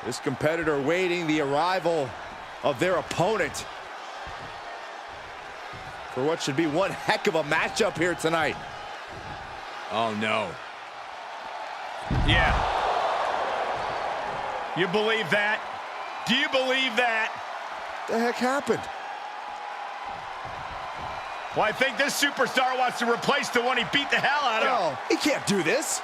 This competitor waiting the arrival of their opponent for what should be one heck of a matchup here tonight. Oh, no. Yeah. You believe that? Do you believe that? What the heck happened? Well, I think this superstar wants to replace the one he beat the hell out of. No, he can't do this.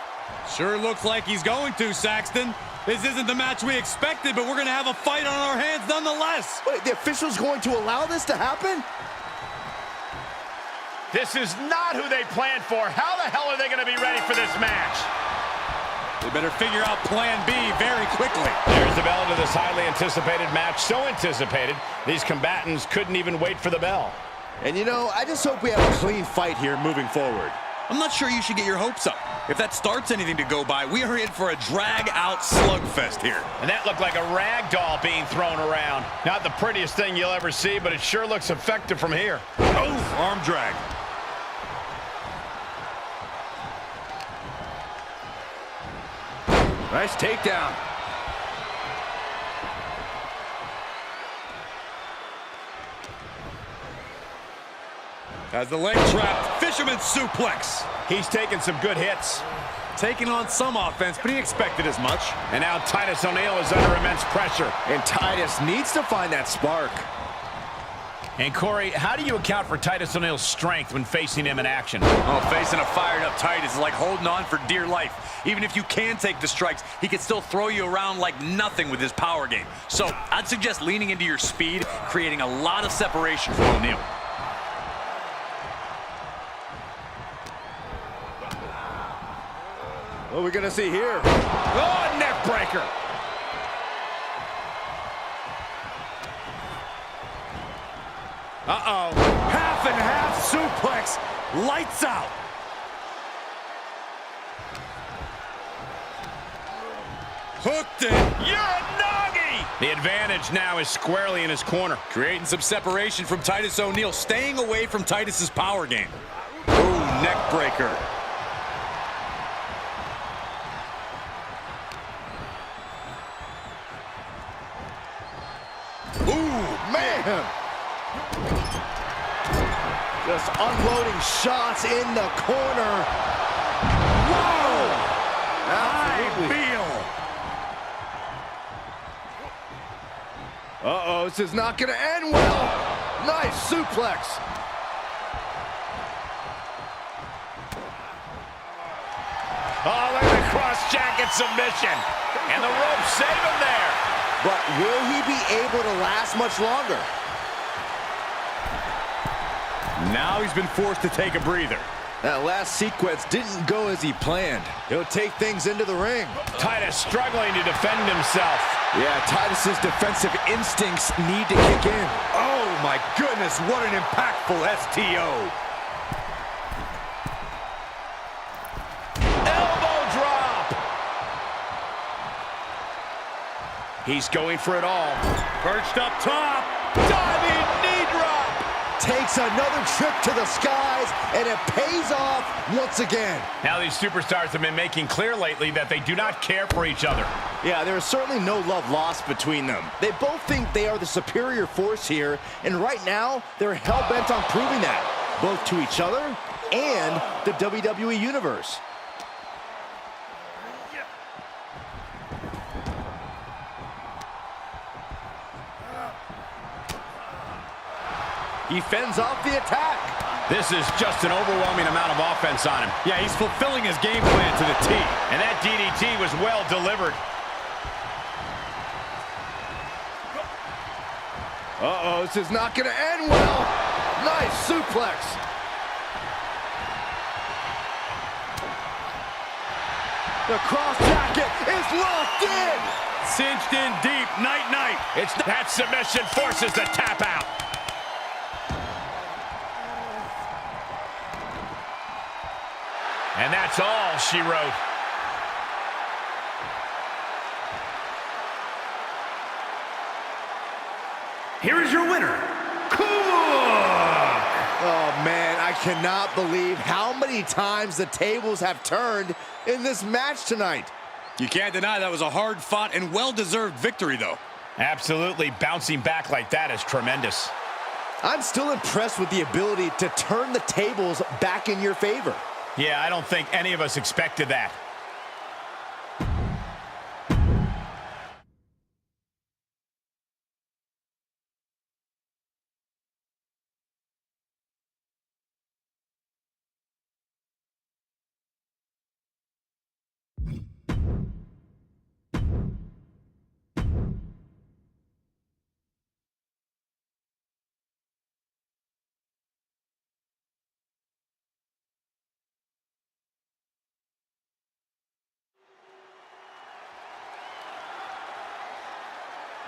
Sure looks like he's going to, Saxton. This isn't the match we expected, but we're going to have a fight on our hands nonetheless. Wait, the official's going to allow this to happen? This is not who they planned for. How the hell are they going to be ready for this match? They better figure out plan B very quickly. There's the bell to this highly anticipated match. So anticipated, these combatants couldn't even wait for the bell. And you know, I just hope we have a clean fight here moving forward. I'm not sure you should get your hopes up. If that starts anything to go by, we are in for a drag-out slugfest here. And that looked like a rag doll being thrown around. Not the prettiest thing you'll ever see, but it sure looks effective from here. Oh, arm drag. Nice takedown. Has the leg trapped. Fisherman's suplex. He's taking some good hits. Taking on some offense, but he expected as much. And now Titus O'Neil is under immense pressure. And Titus needs to find that spark. And Corey, how do you account for Titus O'Neil's strength when facing him in action? Oh, facing a fired-up Titus is like holding on for dear life. Even if you can take the strikes, he can still throw you around like nothing with his power game. So I'd suggest leaning into your speed, creating a lot of separation for O'Neil. What are we going to see here? Oh, neck breaker. Uh-oh. Half and half suplex. Lights out. Hooked it. You're a noggy. The advantage now is squarely in his corner. Creating some separation from Titus O'Neil. Staying away from Titus's power game. Ooh, neck breaker. Man! Just unloading shots in the corner. Whoa! Absolutely. Uh-oh, this is not going to end well. Nice suplex. Oh, look at the cross-jacket submission. And the rope save him there. But will he be able to last much longer? Now he's been forced to take a breather. That last sequence didn't go as he planned. He'll take things into the ring. Titus struggling to defend himself. Yeah, Titus's defensive instincts need to kick in. Oh my goodness, what an impactful STO. Elbow drop. He's going for it all. Perched up top. Diving knee drop. Takes another trip to the skies, and it pays off once again. Now these superstars have been making clear lately that they do not care for each other. Yeah, there is certainly no love lost between them. They both think they are the superior force here, and right now, they're hell-bent on proving that, both to each other and the WWE Universe. He fends off the attack. This is just an overwhelming amount of offense on him. Yeah, he's fulfilling his game plan to the T. And that DDT was well delivered. Uh-oh, this is not going to end well. Nice suplex. The cross jacket is locked in. Cinched in deep, night-night. It's that submission forces the tap out. And that's all she wrote. Here is your winner, Oh, man, I cannot believe how many times the tables have turned in this match tonight. You can't deny that was a hard-fought and well-deserved victory, though. Absolutely. Bouncing back like that is tremendous. I'm still impressed with the ability to turn the tables back in your favor. Yeah, I don't think any of us expected that.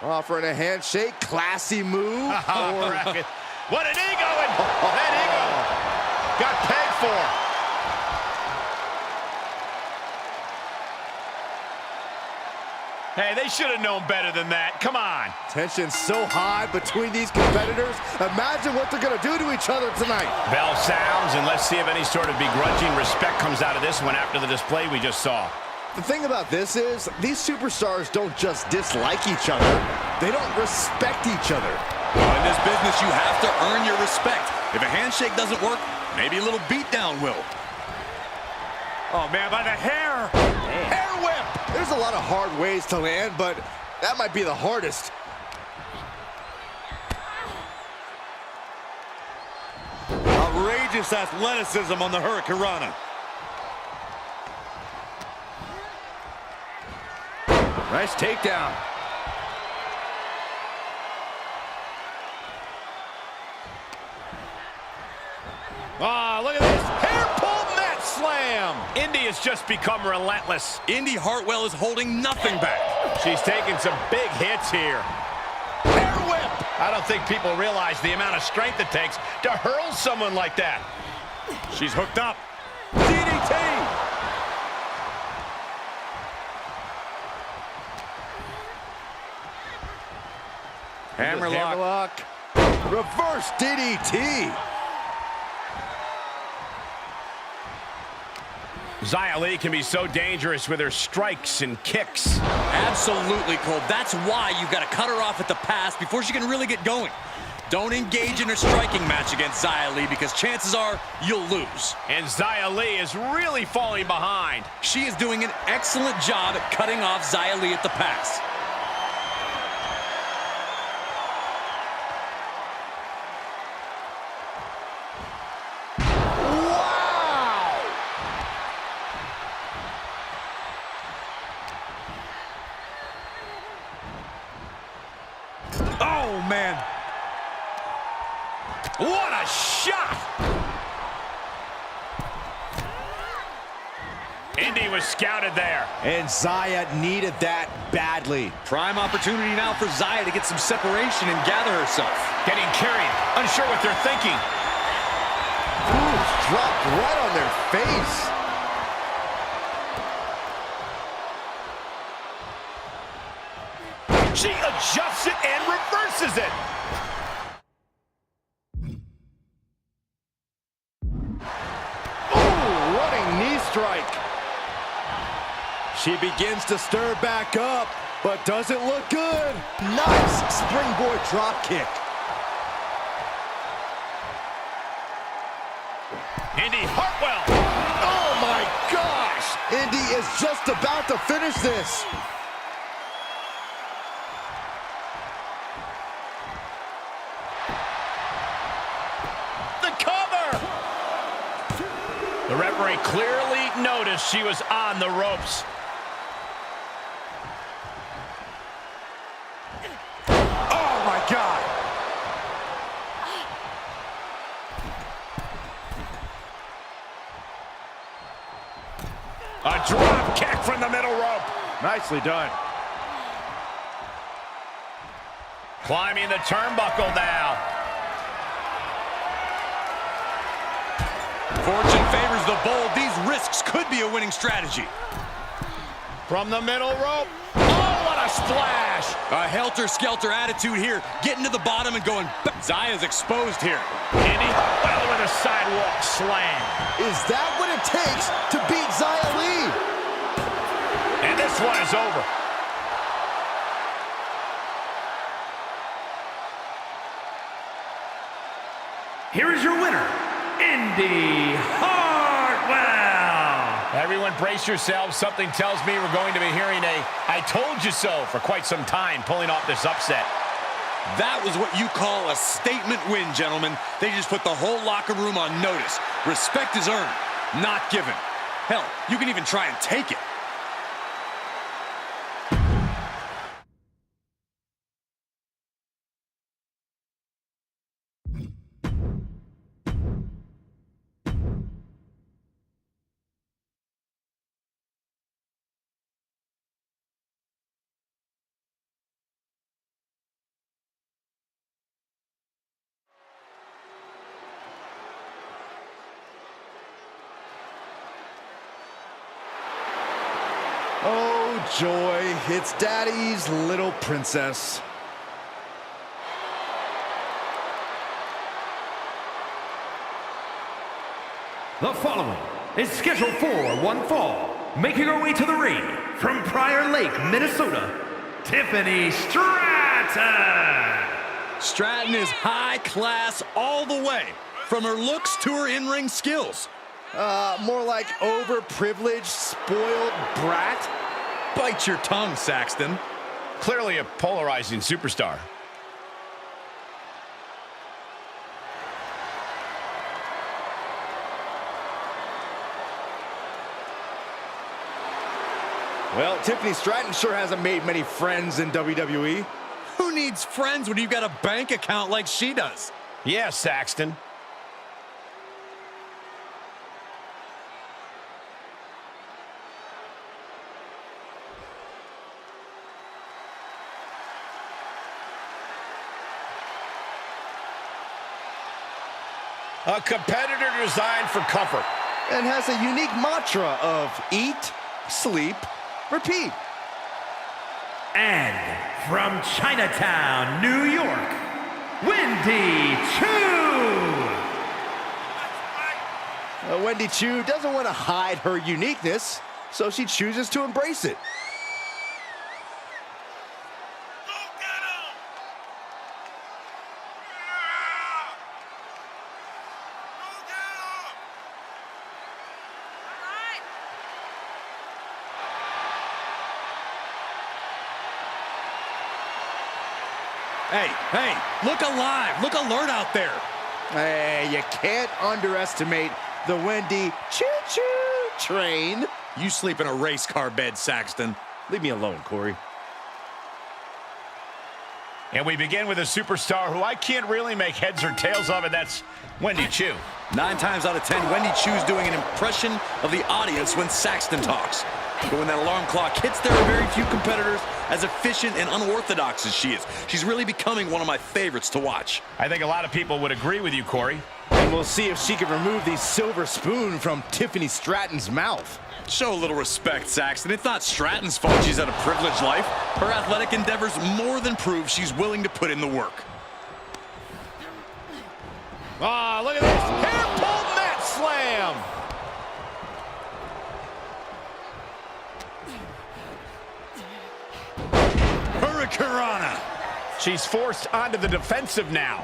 Offering a handshake, classy move. What an ego! That ego got paid for. Hey, they should have known better than that. Come on. Tension's so high between these competitors. Imagine what they're going to do to each other tonight. Bell sounds, and let's see if any sort of begrudging respect comes out of this one after the display we just saw. The thing about this is, these superstars don't just dislike each other, they don't respect each other. Well, in this business, you have to earn your respect. If a handshake doesn't work, maybe a little beatdown will. Oh, man, by the hair. Hair whip! There's a lot of hard ways to land, but that might be the hardest. Outrageous athleticism on the Hurricanrana. Nice takedown. Ah, look at this. Hair pull mat slam. Indy has just become relentless. Indy Hartwell is holding nothing back. She's taking some big hits here. Hair whip. I don't think people realize the amount of strength it takes to hurl someone like that. She's hooked up. DDT. Hammerlock. Reverse DDT. Xia Li can be so dangerous with her strikes and kicks. Absolutely, Cole. That's why you've got to cut her off at the pass before she can really get going. Don't engage in a striking match against Xia Li because chances are you'll lose. And Xia Li is really falling behind. She is doing an excellent job at cutting off Xia Li at the pass. Oh, man. What a shot! Indy was scouted there. And Xia needed that badly. Prime opportunity now for Xia to get some separation and gather herself. Getting carried, unsure what they're thinking. Ooh, dropped right on their face. She adjusts it and reverses it. Ooh, running knee strike. She begins to stir back up, but doesn't look good. Nice springboard drop kick. Indy Hartwell. Oh my gosh! Indy is just about to finish this. The referee clearly noticed she was on the ropes. Oh, my God. A drop kick from the middle rope. Nicely done. Climbing the turnbuckle now. Fortune favors the bold. These risks could be a winning strategy. From the middle rope. Oh, what a splash. A helter-skelter attitude here. Getting to the bottom and going back. Xia's exposed here. Indy Hartwell with a sidewalk slam. Is that what it takes to beat Xia Li? And this This one is over. Here is your winner, Indy Hartwell. Everyone brace yourselves. Something tells me we're going to be hearing a "I told you so" for quite some time, pulling off this upset. That was what you call a statement win, gentlemen. They just put the whole locker room on notice. Respect is earned, not given. Hell, you can even try and take it. Oh, joy. It's Daddy's little princess. The following is scheduled for one fall, making her way to the ring from Prior Lake, Minnesota, Tiffany Stratton. Stratton is high class all the way, from her looks to her in-ring skills. More like overprivileged, spoiled brat. Bite your tongue, Saxton. Clearly a polarizing superstar. Well, Tiffany Stratton sure hasn't made many friends in WWE. Who needs friends when you've got a bank account like she does? Yeah, Saxton. A competitor designed for comfort. And has a unique mantra of eat, sleep, repeat. And from Chinatown, New York, Wendy Choo. Wendy Choo doesn't want to hide her uniqueness, so she chooses to embrace it. Hey, look alive, look alert out there. Hey, you can't underestimate the Wendy Choo-choo train. You sleep in a race car bed, Saxton. Leave me alone, Corey. And we begin with a superstar who I can't really make heads or tails of, and that's Wendy Choo. 9 times out of 10, Wendy Choo's doing an impression of the audience when Saxton talks. But when that alarm clock hits, there are very few competitors as efficient and unorthodox as she is. She's really becoming one of my favorites to watch. I think a lot of people would agree with you, Corey. And we'll see if she can remove the silver spoon from Tiffany Stratton's mouth. Show a little respect, Saxton. It's not Stratton's fault she's had a privileged life. Her athletic endeavors more than prove she's willing to put in the work. Ah, look at this. Hair pulled mat slam. Hurricanrana. She's forced onto the defensive now.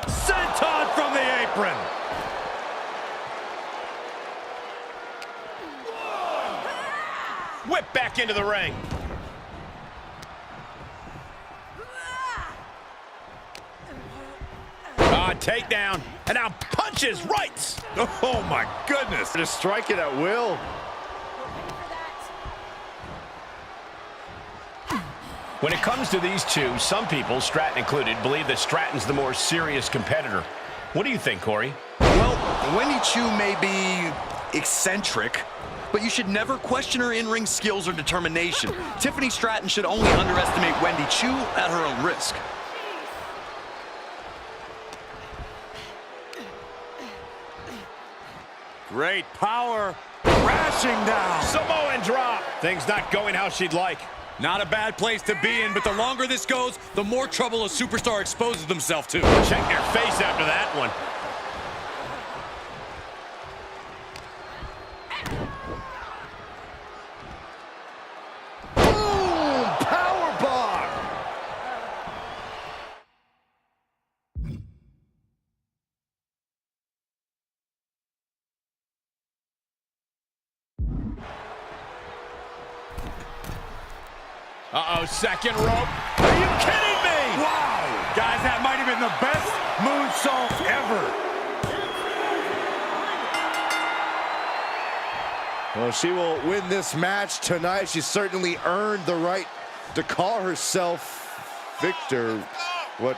Senton from the apron. Whip back into the ring. Takedown, and now punches rights. Oh my goodness. Just strike it at will. When it comes to these two, some people, Stratton included, believe that Stratton's the more serious competitor. What do you think, Corey? Well, Wendy Choo may be eccentric, but you should never question her in-ring skills or determination. Tiffany Stratton should only underestimate Wendy Choo at her own risk. Great power, crashing down. Samoan drop. Things not going how she'd like. Not a bad place to be in, but the longer this goes, the more trouble a superstar exposes themselves to. Check your face after that one. Uh-oh, second rope. Are you kidding me? Wow! Guys, that might have been the best moonsault ever. Well, she will win this match tonight. She certainly earned the right to call herself Victor. What?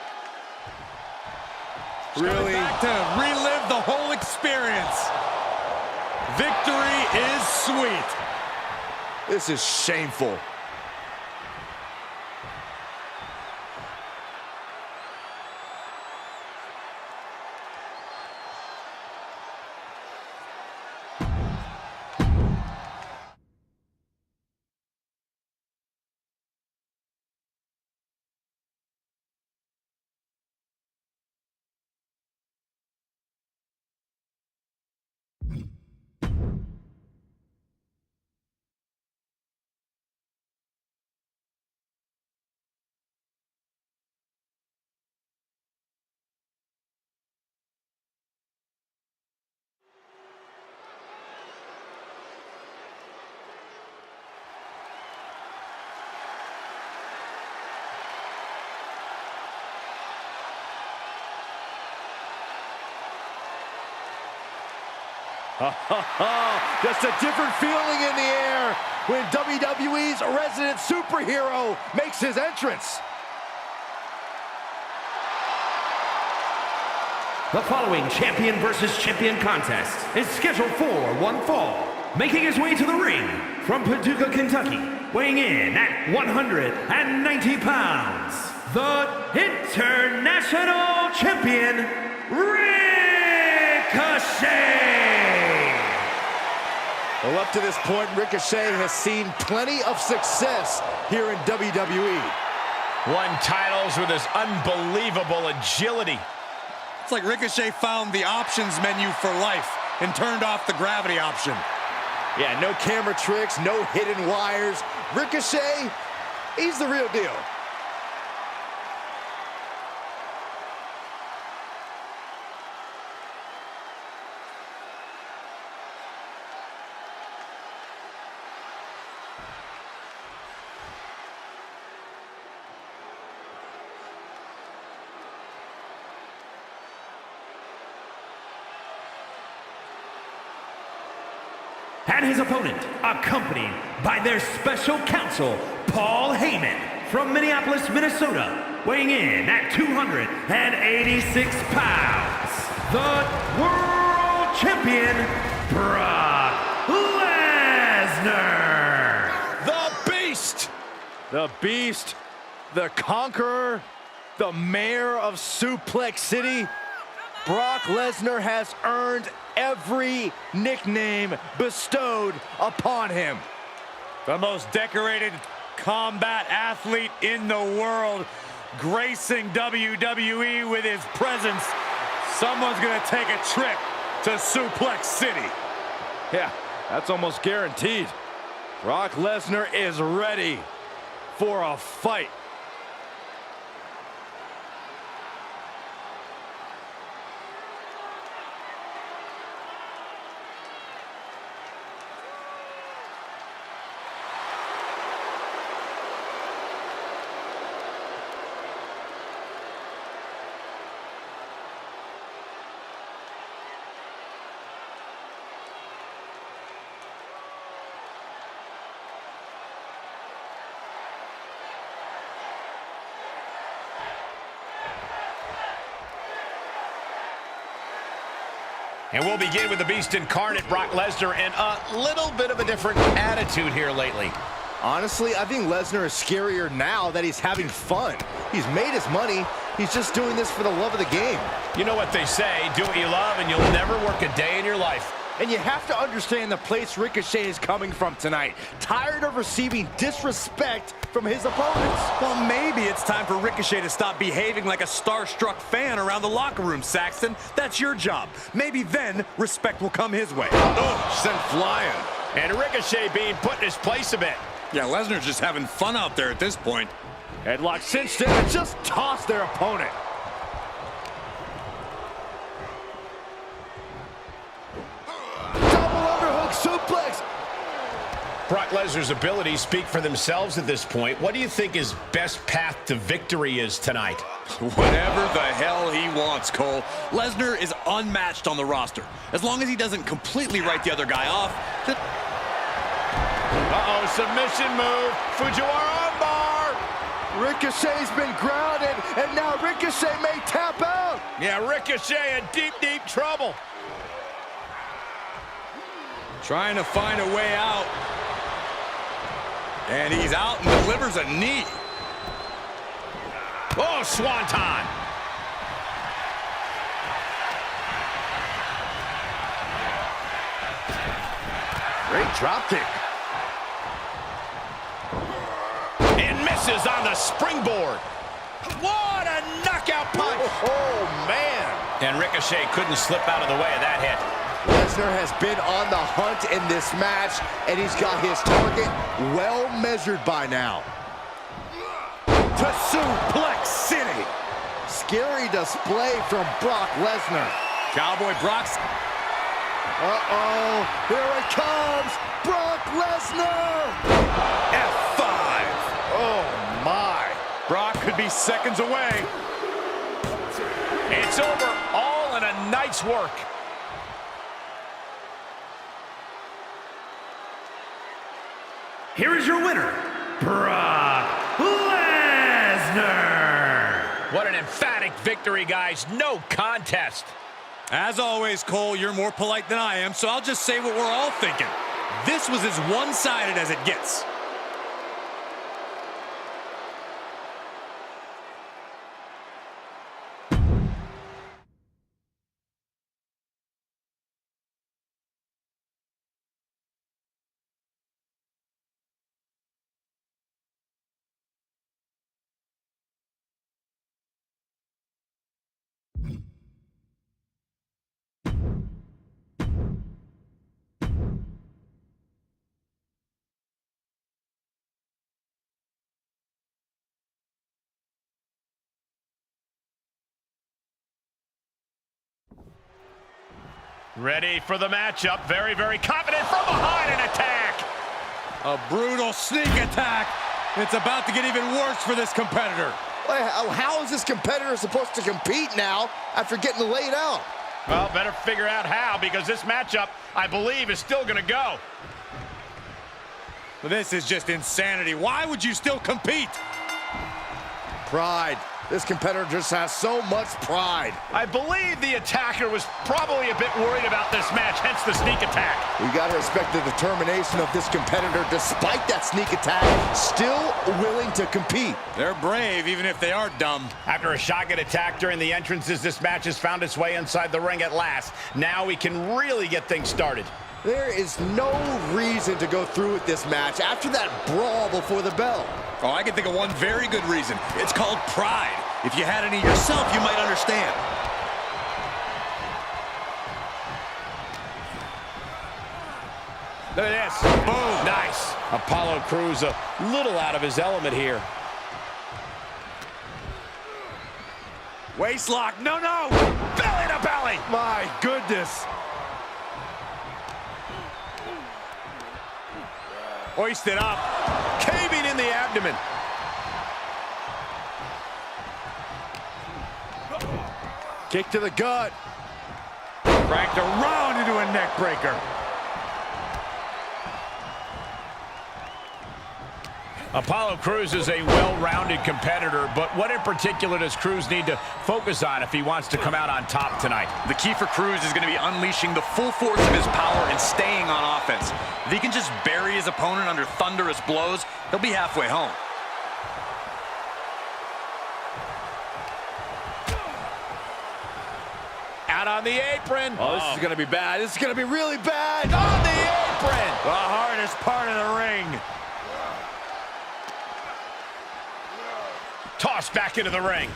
Really? Back to relive the whole experience. Victory is sweet. This is shameful. Just a different feeling in the air when WWE's resident superhero makes his entrance. The following champion versus champion contest is scheduled for one fall. Making his way to the ring from Paducah, Kentucky, weighing in at 190 pounds, the International Champion, Ricochet! Well, up to this point, Ricochet has seen plenty of success here in WWE. Won titles with his unbelievable agility. It's like Ricochet found the options menu for life and turned off the gravity option. Yeah, no camera tricks, no hidden wires. Ricochet, he's the real deal. And his opponent, accompanied by their special counsel, Paul Heyman, from Minneapolis, Minnesota, weighing in at 286 pounds, the World Champion, Brock Lesnar! The Beast! The Beast, the Conqueror, the Mayor of Suplex City. Brock Lesnar has earned every nickname bestowed upon him. The most decorated combat athlete in the world, gracing WWE with his presence. Someone's gonna take a trip to Suplex City. Yeah, that's almost guaranteed. Brock Lesnar is ready for a fight. And we'll begin with the Beast incarnate, Brock Lesnar, and a little bit of a different attitude here lately. Honestly, I think Lesnar is scarier now that he's having fun. He's made his money. He's just doing this for the love of the game. You know what they say, do what you love and you'll never work a day in your life. And you have to understand the place Ricochet is coming from tonight. Tired of receiving disrespect from his opponents. Well, maybe it's time for Ricochet to stop behaving like a starstruck fan around the locker room, Saxton. That's your job. Maybe then respect will come his way. Oh, sent flying. And Ricochet being put in his place a bit. Yeah, Lesnar's just having fun out there at this point. Headlock cinched in and just tossed their opponent. Double underhook suplex. Brock Lesnar's abilities speak for themselves at this point. What do you think his best path to victory is tonight? Whatever the hell he wants, Cole. Lesnar is unmatched on the roster. As long as he doesn't completely write the other guy off. Uh-oh, submission move. Fujiwara armbar. Ricochet's been grounded, and now Ricochet may tap out. Yeah, Ricochet in deep, deep trouble. Trying to find a way out. And he's out and delivers a knee. Oh, swanton. Great dropkick. And misses on the springboard. What a knockout punch. Oh, man. And Ricochet couldn't slip out of the way of that hit. Lesnar has been on the hunt in this match, and he's got his target well measured by now. To Suplex City. Scary display from Brock Lesnar. Cowboy Brock's. Uh-oh, here it comes. Brock Lesnar. F5. Oh, my. Brock could be seconds away. It's over, all in a night's work. Here is your winner, Brock Lesnar. What an emphatic victory, guys. No contest. As always, Cole, you're more polite than I am, so I'll just say what we're all thinking. This was as one-sided as it gets. Ready for the matchup. Very, very confident from behind an attack. A brutal sneak attack. It's about to get even worse for this competitor. How is this competitor supposed to compete now after getting laid out? Well, better figure out how, because this matchup, I believe, is still going to go. This is just insanity. Why would you still compete? Pride. This competitor just has so much pride. I believe the attacker was probably a bit worried about this match, hence the sneak attack. We got to respect the determination of this competitor, despite that sneak attack, still willing to compete. They're brave, even if they are dumb. After a shotgun attack during the entrances, this match has found its way inside the ring at last. Now we can really get things started. There is no reason to go through with this match after that brawl before the bell. Oh, I can think of one very good reason. It's called pride. If you had any yourself, you might understand. Look at this. Boom. Nice. Apollo Crews a little out of his element here. Waistlock. No, no. Belly to belly. My goodness. Hoisted up. Caving in the abdomen. Kick to the gut. Cranked around into a neck breaker. Apollo Crews is a well-rounded competitor, but what in particular does Crews need to focus on if he wants to come out on top tonight? The key for Crews is going to be unleashing the full force of his power and staying on offense. If he can just bury his opponent under thunderous blows, he'll be halfway home. Out on the apron. Oh, this is going to be bad. This is going to be really bad. On the apron. The hardest part of the ring. Tossed back into the ring.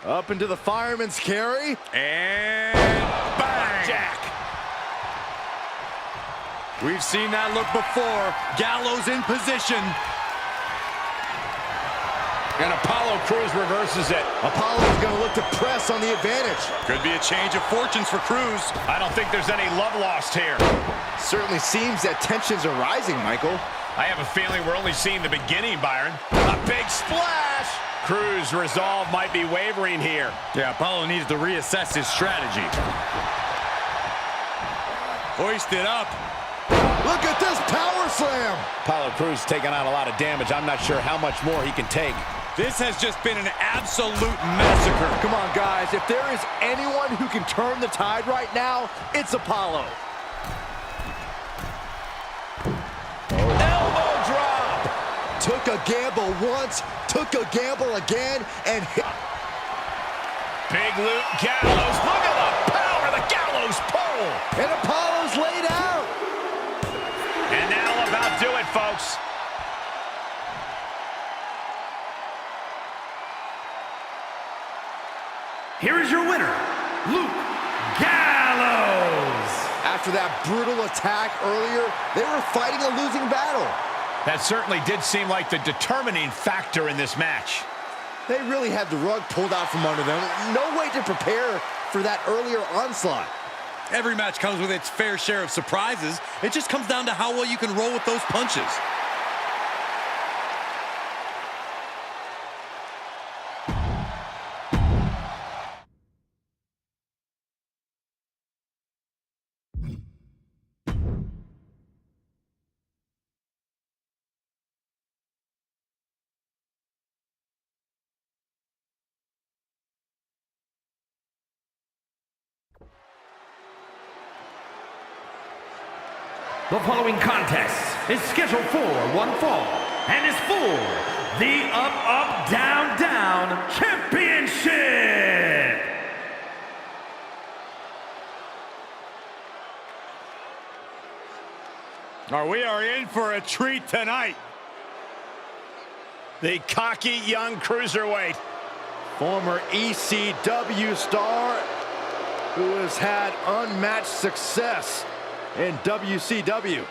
Up into the fireman's carry. And bang! Jack. We've seen that look before. Gallows in position. And Apollo Crews reverses it. Apollo's going to look to press on the advantage. Could be a change of fortunes for Crews. I don't think there's any love lost here. Certainly seems that tensions are rising, Michael. I have a feeling we're only seeing the beginning, Byron. A big splash! Crews' resolve might be wavering here. Yeah, Apollo needs to reassess his strategy. Hoist it up. Look at this power slam! Apollo Crews taking on a lot of damage. I'm not sure how much more he can take. This has just been an absolute massacre. Come on, guys. If there is anyone who can turn the tide right now, it's Apollo. Elbow drop! Took a gamble once, took a gamble again, and hit. Big Luke Gallows. Look at the power of the Gallows pole! And Apollo's laid out. And that'll about do it, folks. Here is your winner, Luke Gallows. After that brutal attack earlier, they were fighting a losing battle. That certainly did seem like the determining factor in this match. They really had the rug pulled out from under them. No way to prepare for that earlier onslaught. Every match comes with its fair share of surprises. It just comes down to how well you can roll with those punches. The following contest is scheduled for one fall and is for the Up, Up, Down, Down Championship. We are in for a treat tonight. The cocky young cruiserweight. Former ECW star who has had unmatched success in WCW.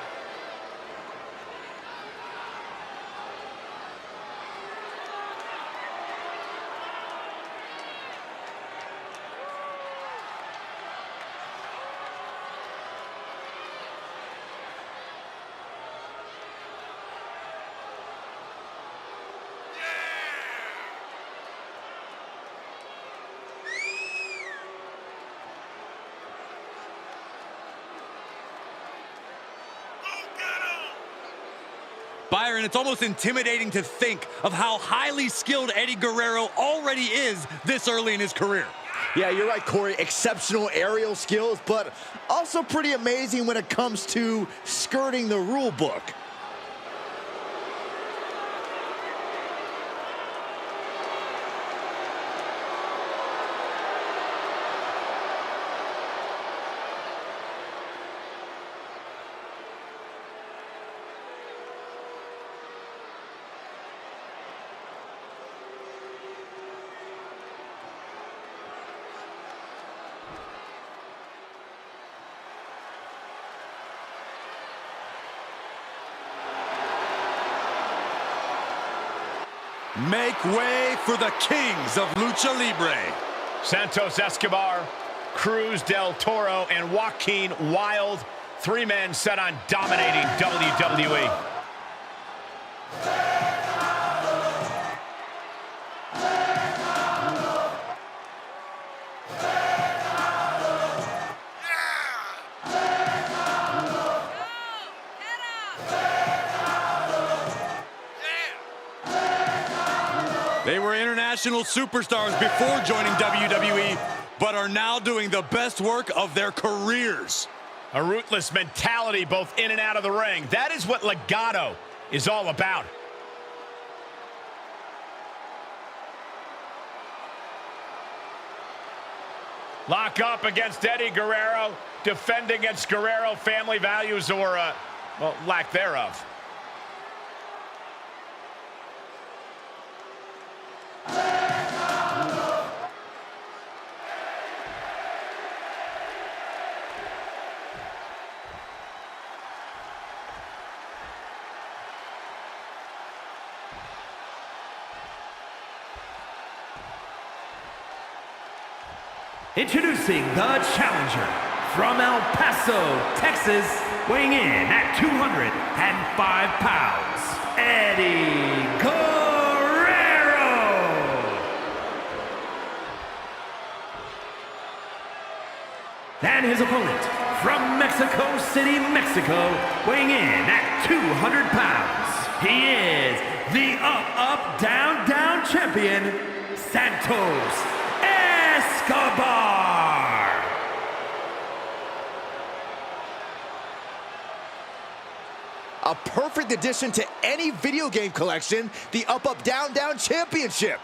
Byron, it's almost intimidating to think of how highly skilled Eddie Guerrero already is this early in his career. Yeah, you're right, Corey. Exceptional aerial skills, but also pretty amazing when it comes to skirting the rule book. Make way for the kings of Lucha Libre. Santos Escobar, Cruz del Toro, and Joaquin Wilde. 3 men set on dominating WWE. They were international superstars before joining WWE, but are now doing the best work of their careers. A ruthless mentality both in and out of the ring. That is what Legado is all about. Lock up against Eddie Guerrero. Defend against Guerrero family values or, well, lack thereof. Introducing the challenger from El Paso, Texas, weighing in at 205 pounds, Eddie Guerrero. And his opponent from Mexico City, Mexico, weighing in at 200 pounds, he is the Up, Down, Down champion, Santos Escobar. A perfect addition to any video game collection, the Up, Down, Down Championship.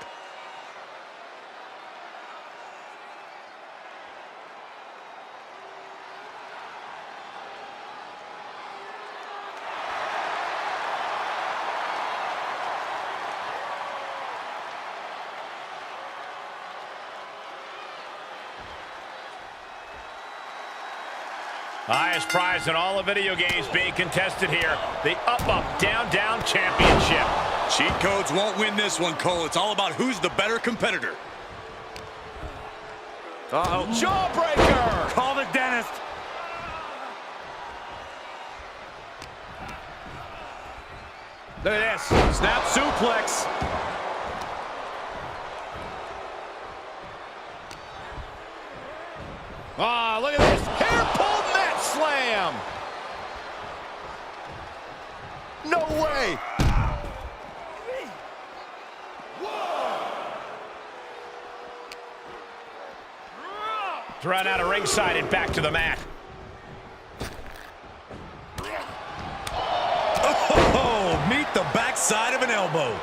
Highest prize in all the video games being contested here. The Up, Down, Down Championship. Cheat codes won't win this one, Cole. It's all about who's the better competitor. Uh-oh. Jawbreaker! Call the dentist. Look at this. Snap suplex. Ah, look at this. Hair pull mat slam. No way. Thrown out of ringside and back to the mat. Oh, meet the backside of an elbow.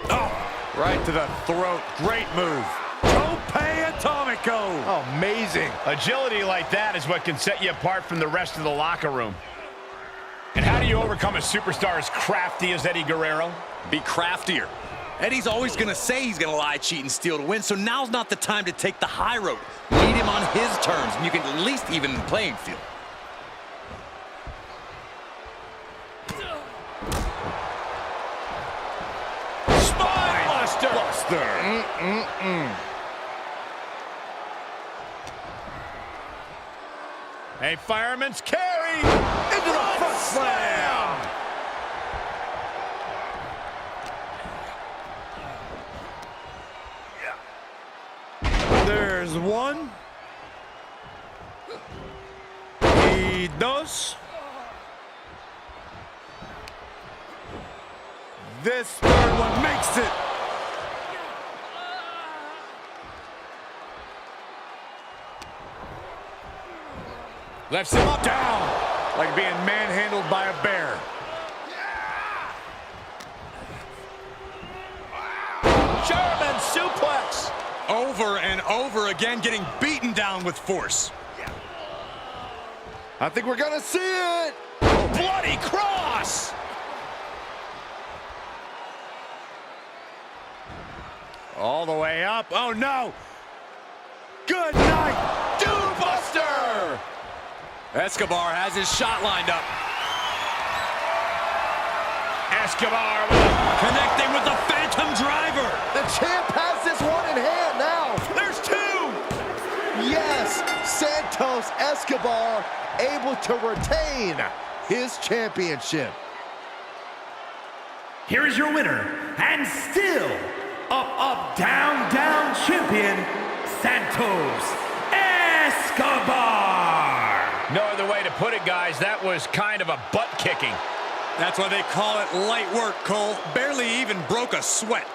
Oh, right to the throat. Great move. Tope Atomico. Oh, amazing. Agility like that is what can set you apart from the rest of the locker room. And how do you overcome a superstar as crafty as Eddie Guerrero? Be craftier. Eddie's always going to say he's going to lie, cheat, and steal to win, so now's not the time to take the high road. Meet him on his terms, and you can at least even the playing field. Spinebuster! A fireman's carry into the front slam. There's one. Y dos. This third one makes it. Lifts him up down, like being manhandled by a bear. German suplex. Over and over again, getting beaten down with force. I think we're gonna see it. Bloody cross. All the way up. Oh, no. Good night. Doombuster. Escobar has his shot lined up. Escobar Connecting with the Phantom Driver. The champ has this one in hand now. There's two. Yes, Santos Escobar able to retain his championship. Here is your winner, and still Up, Down, Down champion, Santos Escobar. No other way to put it, guys. That was kind of a butt kicking. That's why they call it light work, Cole. Barely even broke a sweat.